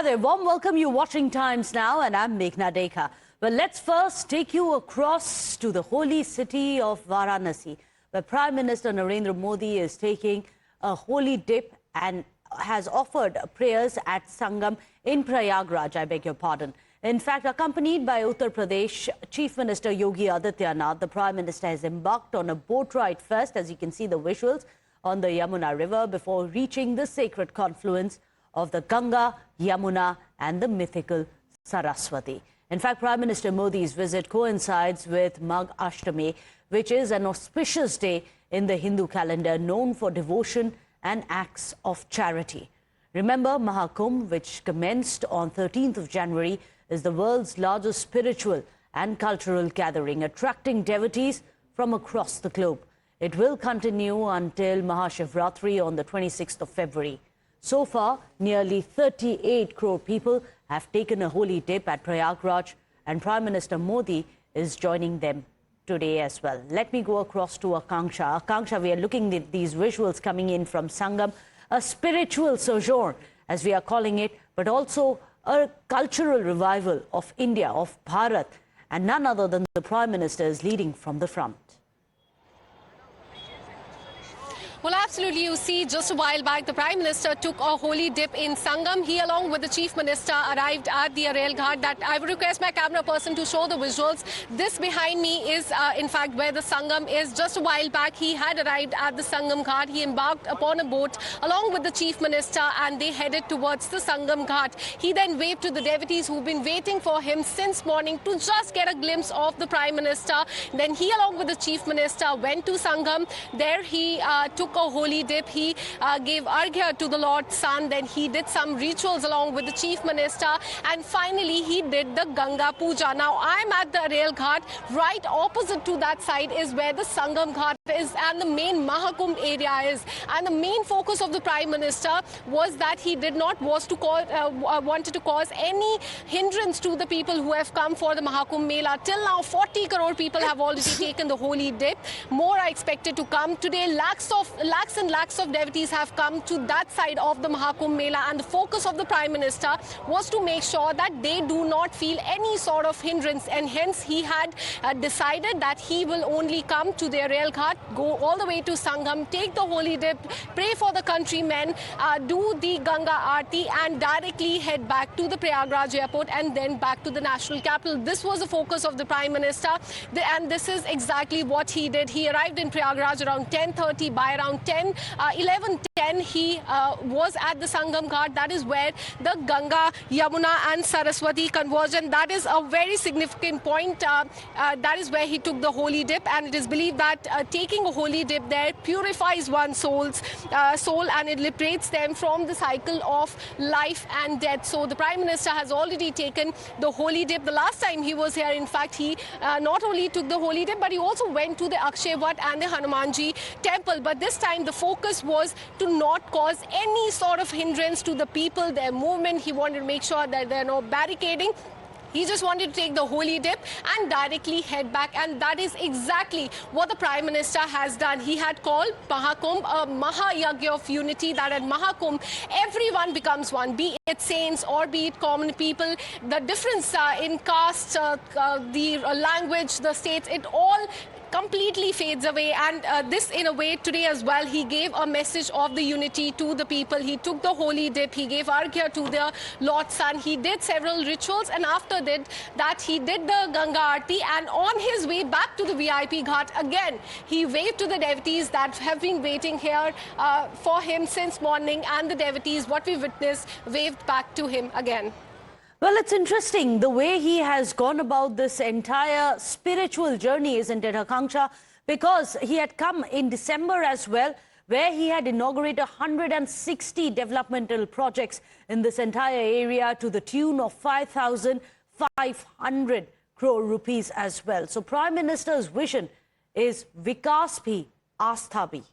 Hi there, warm welcome. You're watching Times Now and I'm Meghna Dekha. Well, let's first take you across to the holy city of Varanasi, where Prime Minister Narendra Modi is taking a holy dip and has offered prayers at Sangam in Prayagraj, I beg your pardon. In fact, accompanied by Uttar Pradesh Chief Minister Yogi Adityanath, the Prime Minister has embarked on a boat ride first, as you can see the visuals, on the Yamuna River before reaching the sacred confluence of the Ganga, Yamuna and the mythical Saraswati. In fact, Prime Minister Modi's visit coincides with Magh Ashtami, which is an auspicious day in the Hindu calendar known for devotion and acts of charity. Remember, Mahakumbh, which commenced on 13th of January, is the world's largest spiritual and cultural gathering, attracting devotees from across the globe. It will continue until Mahashivratri on the 26th of February. So far, nearly 38 crore people have taken a holy dip at Prayagraj, and Prime Minister Modi is joining them today as well. Let me go across to Akanksha. Akanksha, we are looking at these visuals coming in from Sangam, a spiritual sojourn, as we are calling it, but also a cultural revival of India, of Bharat, and none other than the Prime Minister is leading from the front. Well, absolutely. You see, just a while back, the Prime Minister took a holy dip in Sangam. He, along with the Chief Minister, arrived at the Rail Ghat. That I would request my camera person to show the visuals. This behind me is, in fact, where the Sangam is. Just a while back, he had arrived at the Sangam Ghat. He embarked upon a boat along with the Chief Minister, and they headed towards the Sangam Ghat. He then waved to the devotees who've been waiting for him since morning to just get a glimpse of the Prime Minister. Then he, along with the Chief Minister, went to Sangam. There he took a holy dip. He gave arghya to the Lord Sun. Then he did some rituals along with the Chief Minister, and finally he did the Ganga Puja. Now I'm at the Rail Ghat. Right opposite to that side is where the Sangam Ghat is and the main Mahakumbh area is. And the main focus of the Prime Minister was that he did not wanted to cause any hindrance to the people who have come for the Mahakumbh Mela. Till now, 40 crore people have already taken the holy dip. More are expected to come today. Lakhs and lakhs of devotees have come to that side of the Mahakumbh Mela, and the focus of the Prime Minister was to make sure that they do not feel any sort of hindrance, and hence he had decided that he will only come to their Rail Ghat, go all the way to Sangam, take the holy dip, pray for the countrymen, do the Ganga Aarti, and directly head back to the Prayagraj airport and then back to the national capital. This was the focus of the Prime Minister, and this is exactly what he did. He arrived in Prayagraj around 10:30. By around 11:10, he was at the Sangam Ghat. That is where the Ganga, Yamuna and Saraswati converge, and that is a very significant point. That is where he took the holy dip, and it is believed that taking a holy dip there purifies one's soul and it liberates them from the cycle of life and death. So the Prime Minister has already taken the holy dip. The last time he was here, in fact, he not only took the holy dip, but he also went to the Akshay Vat and the Hanumanji temple. But this time the focus was to not cause any sort of hindrance to the people, their movement. He wanted to make sure that there are no barricading. He just wanted to take the holy dip and directly head back, and that is exactly what the Prime Minister has done. He had called Mahakumbh a Mahayagya of unity, that at Mahakumbh everyone becomes one, be it saints or be it common people. The difference in caste, the language, the states, it all completely fades away. And this, in a way, today as well, he gave a message of the unity to the people. He took the holy dip, he gave arghya to the Lord Sun, he did several rituals, and after that he did the Ganga Aarti, and on his way back to the VIP Ghat, again he waved to the devotees that have been waiting here for him since morning, and the devotees, what we witnessed, waved back to him again. Well, it's interesting the way he has gone about this entire spiritual journey, isn't it, Akanksha? Because he had come in December as well, where he had inaugurated 160 developmental projects in this entire area to the tune of 5,500 crore rupees as well. So Prime Minister's vision is Vikas Bhi, Aastha Bhi.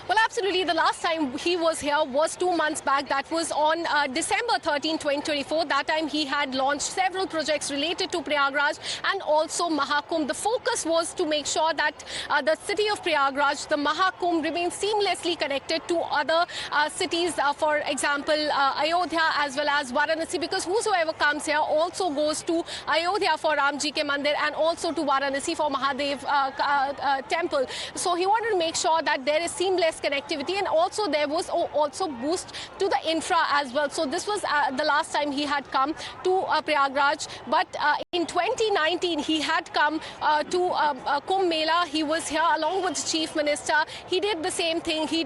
Well, absolutely. The last time he was here was 2 months back. That was on December 13, 2024. That time he had launched several projects related to Prayagraj and also Mahakumbh. The focus was to make sure that the city of Prayagraj, the Mahakumbh, remains seamlessly connected to other cities, for example, Ayodhya as well as Varanasi, because whosoever comes here also goes to Ayodhya for Ramji Ke Mandir and also to Varanasi for Mahadev temple. So he wanted to make sure that there is seamless connectivity, and also there was also boost to the infra as well. So this was the last time he had come to Prayagraj. But in 2019, he had come to Kumbh Mela. He was here along with the Chief Minister. He did the same thing. He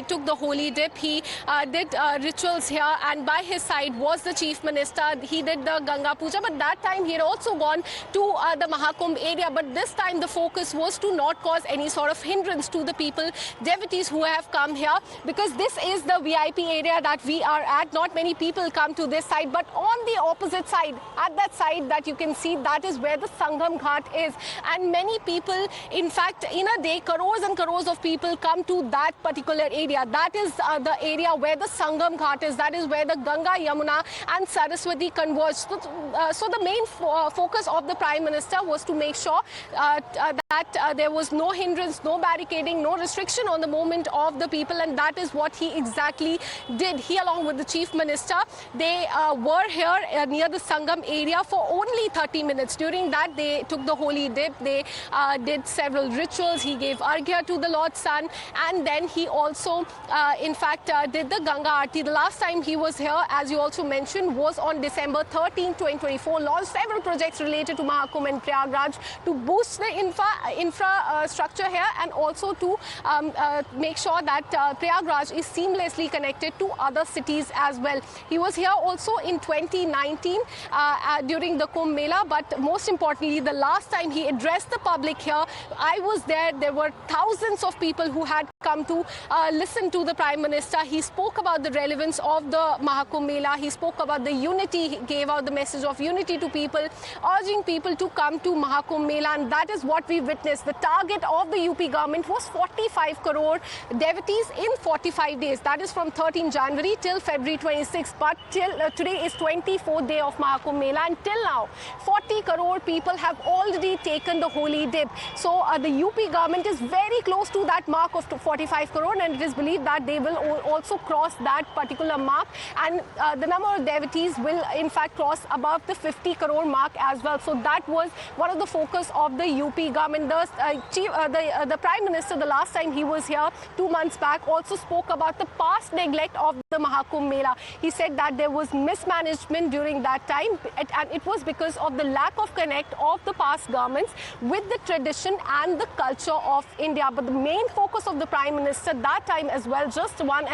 took the holy dip. He did rituals here, and by his side was the Chief Minister. He did the Ganga Puja, but that time he had also gone to the Mahakumbh area. But this time the focus was to not cause any sort of hindrance to the people, devotees who have come here, because this is the VIP area that we are at. Not many people come to this side, but on the opposite side, at that side that you can see, that is where the Sangam Ghat is. And many people, in fact, in a day, crores and crores of people come to that particular area. That is the area where the Sangam Ghat is. That is where the Ganga, Yamuna and Saraswati converge. So the main focus of the Prime Minister was to make sure that there was no hindrance, no barricading, no restriction on the movement of the people, and that is what he exactly did. He, along with the Chief Minister, they were here near the Sangam area for only 30 minutes. During that, they took the holy dip, they did several rituals, he gave Arghya to the Lord Sun, and then he also, in fact, did the Ganga Aarti. The last time he was here, as you also mentioned, was on December 13, 2024, launched several projects related to Mahakumbh and Prayagraj to boost the infrastructure here, and also to make sure that Prayagraj is seamlessly connected to other cities as well. He was here also in 2019 during the Kumbh Mela, but most importantly, the last time he addressed the public here, I was there. There were thousands of people who had come to listen to the Prime Minister. He spoke about the relevance of the Mahakumbh Mela. He spoke about the unity. He gave out the message of unity to people, urging people to come to Mahakumbh Mela, and that is what we witnessed. The target of the UP government was 45 crore devotees in 45 days. That is from 13 January till February 26. But till today is 24th day of Mahakumbh Mela, and till now 40 crore people have already taken the holy dip. So the UP government is very close to that mark of 45 crore, and it is believed that they will also cross that particular mark, and the number of devotees will in fact cross above the 50 crore mark as well. So that was one of the focus of the UP government. The Prime Minister, the last time he was here 2 months back, also spoke about the past neglect of the Mahakumbh Mela. He said that there was mismanagement during that time, and it was because of the lack of connect of the past governments with the tradition and the culture of India. But the main focus of the Prime Minister that time as well, just one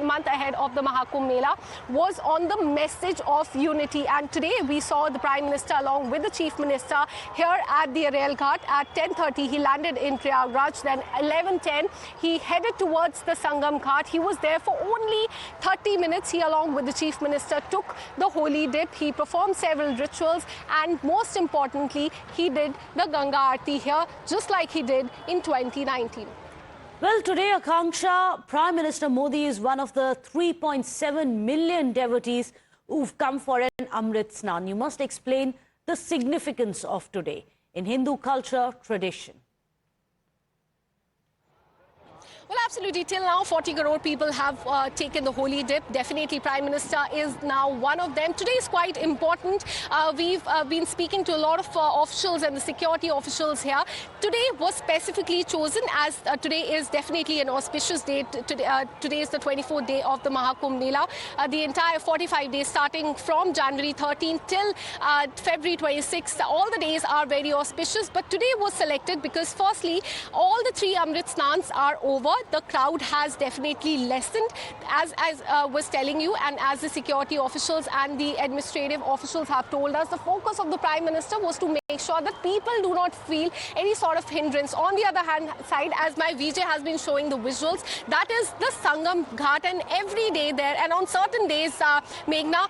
month ahead of the Mahakumbh Mela, was on the message of unity. And today we saw the Prime Minister along with the Chief Minister here at the Rail Ghat. At 10:30 he landed in Prayagraj, then 11:10 he headed towards the Sangam Ghat. He was there for only 30 minutes. He, along with the Chief Minister, took the holy dip. He performed several rituals, and most importantly, he did the Ganga Aarti here, just like he did in 2019. Well, today, Akanksha, Prime Minister Modi is one of the 3.7 million devotees who've come for an Amrit Snan. You must explain the significance of today in Hindu culture, tradition. Well, absolutely. Till now, 40 crore people have taken the holy dip. Definitely, Prime Minister is now one of them. Today is quite important. We've been speaking to a lot of officials and the security officials here. Today was specifically chosen as today is definitely an auspicious day. Today is the 24th day of the Mahakumbh Mela. The entire 45 days starting from January 13th till February 26th. All the days are very auspicious. But today was selected because firstly, all the 3 Amrit Snans are over. The crowd has definitely lessened, as was telling you, and as the security officials and the administrative officials have told us. The focus of the Prime Minister was to make sure that people do not feel any sort of hindrance. On the other hand side, as my VJ has been showing the visuals, that is the Sangam Ghat, and every day there, and on certain days, Meghna,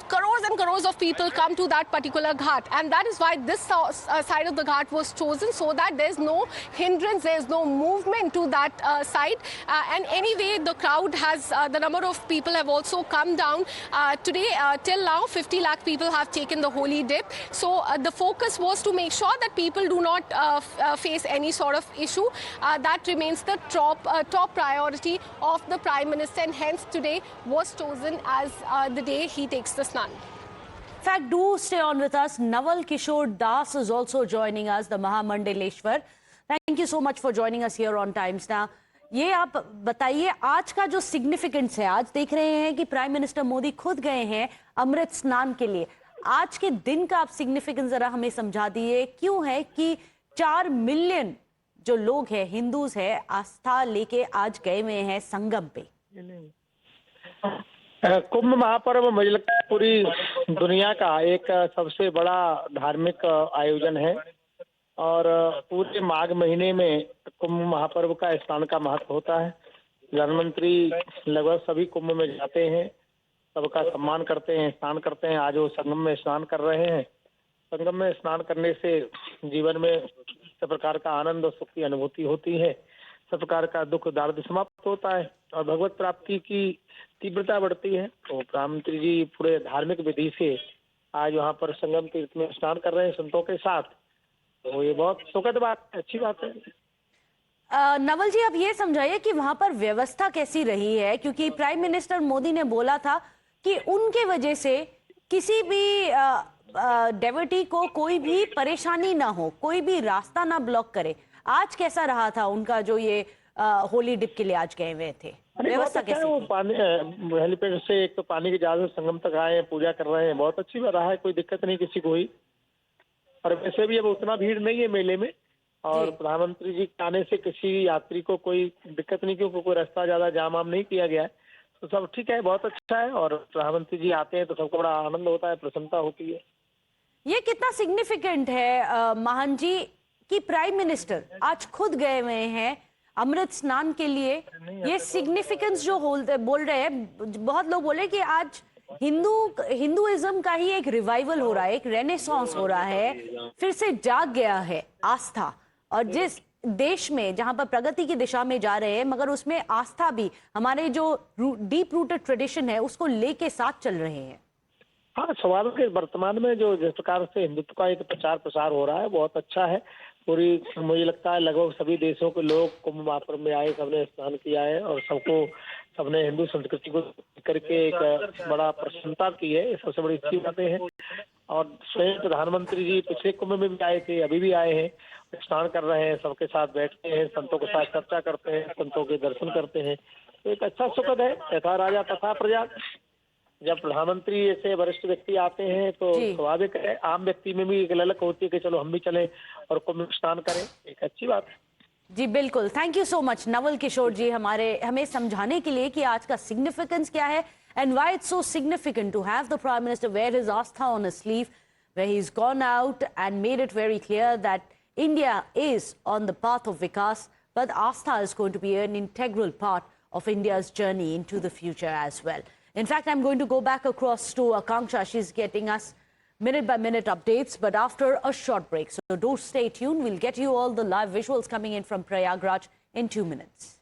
crores and crores of people come to that particular ghat, and that is why this side of the ghat was chosen, so that there's no hindrance, there's no movement to that side. And anyway, the crowd has, the number of people have also come down. Today, till now, 50 lakh people have taken the holy dip. So the focus was to make sure that people do not face any sort of issue. That remains the top priority of the Prime Minister, and hence today was chosen as the day he takes the snan. In fact, do stay on with us. Naval Kishore Das is also joining us, the Mahamandaleshwar. Thank you so much for joining us here on Times Now. ये आप बताइए, आज का जो significance है, आज देख रहे हैं कि प्राइम मिनिस्टर मोदी खुद गए हैं अमृत स्नान के लिए। आज के दिन का आप सिग्निफिकेंस जरा हमें समझा दिए, क्यों है कि 4 मिलियन जो लोग हैं, हिंदूज हैं, आस्था लेके आज गए हुए हैं संगम पे। कुंभ महापर्व मुझे लगता है पूरी दुनिया का एक सबसे बड़ा धार्मिक आयोजन है और पूरे माघ महीने में कुंभ महापर्व का स्नान का महत्व होता है। प्रधानमंत्री लगभग सभी कुंभ में जाते हैं, सबका सम्मान करते हैं, स्नान करते हैं। आज वो संगम में स्नान कर रहे हैं। संगम में स्नान करने से जीवन में सब प्रकार का आनंद और सुख की अनुभूति होती है, सब प्रकार का दुख दर्द समाप्त होता है और भगवत प्राप्ति की तीव्रता बढ़ती है। तो प्रधानमंत्री जी पूरे धार्मिक विधि से आज वहाँ पर संगम तीर्थ में स्नान कर रहे हैं संतों के साथ। तो ये बहुत सुखद बात है, अच्छी बात है। नवल जी, आप ये समझाइए कि वहां पर व्यवस्था कैसी रही है, क्योंकि प्राइम मिनिस्टर मोदी ने बोला था कि उनके वजह से किसी भी डेवोटी को कोई भी परेशानी ना हो, कोई भी रास्ता ना ब्लॉक करे। आज कैसा रहा था उनका जो ये होली डिप के लिए आज गए हुए थे? व्यवस्था कैसी? वो पानी हेलीपैड से एक तो पानी के जहाज में संगम तक आए हैं, पूजा कर रहे हैं, बहुत अच्छी रहा है, कोई दिक्कत नहीं किसी को हुई। और वैसे भी अब उतना भीड़ नहीं है मेले में और प्रधानमंत्री जी के आने से किसी यात्री को कोई दिक्कत नहीं, क्योंकि कोई रास्ता ज्यादा जाम आम नहीं किया गया है। तो सब ठीक है, बहुत अच्छा है। और प्रधानमंत्री जी आते हैं तो सबको बड़ा आनंद होता है, प्रसन्नता होती है। ये कितना सिग्निफिकेंट है महान जी कि प्राइम मिनिस्टर आज खुद गए हुए हैं अमृत स्नान के लिए? ये सिग्निफिकेंस जो बोल रहे हैं, बहुत लोग बोले कि आज हिंदुइज्म का ही एक रिवाइवल हो रहा है, एक रेनेसांस हो रहा है, फिर से जाग गया है आस्था। और जिस देश में जहां पर प्रगति की दिशा में जा रहे हैं, मगर उसमें आस्था भी, हमारे जो डीप रूटेड ट्रेडिशन है उसको लेके साथ चल रहे हैं। हाँ, स्वाभाविक है। वर्तमान में जो जिस प्रकार से हिंदुत्व का एक प्रचार प्रसार हो रहा है बहुत अच्छा है। पूरी मुझे लगता है लगभग सभी देशों के लोग कुंभ महापर्व में आए, सबने स्नान किया है और सबने हिंदू संस्कृति को करके एक बड़ा प्रसन्नता की है। सबसे बड़ी अच्छी बातें हैं। और स्वयं प्रधानमंत्री जी पिछले कुंभ में भी आए थे, अभी भी आए हैं, स्नान कर रहे हैं, सबके साथ बैठते हैं, संतों के साथ चर्चा करते हैं, संतों के दर्शन करते हैं। तो एक अच्छा सुखद है। यथा राजा तथा प्रजा। जब प्रधानमंत्री ऐसे वरिष्ठ व्यक्ति आते हैं तो स्वाभाविक है, आम व्यक्ति में भी एक ललक होती है कि चलो हम भी चलें और कुंभ स्नान करें। एक अच्छी बात है। जी बिल्कुल, thank you so much Naval Kishore ji हमें समझाने के लिए कि आज का सिग्निफिकेंस क्या है and why it's so significant to have the prime minister wear his astha on his sleeve, where he is gone out and made it very clear that India is on the path of vikas, but Astha is going to be an integral part of India's journey into the future as well. In fact, I'm going to go back across to Akanksha. She's getting us minute-by-minute updates, but after a short break. So do stay tuned. We'll get you all the live visuals coming in from Prayagraj in 2 minutes.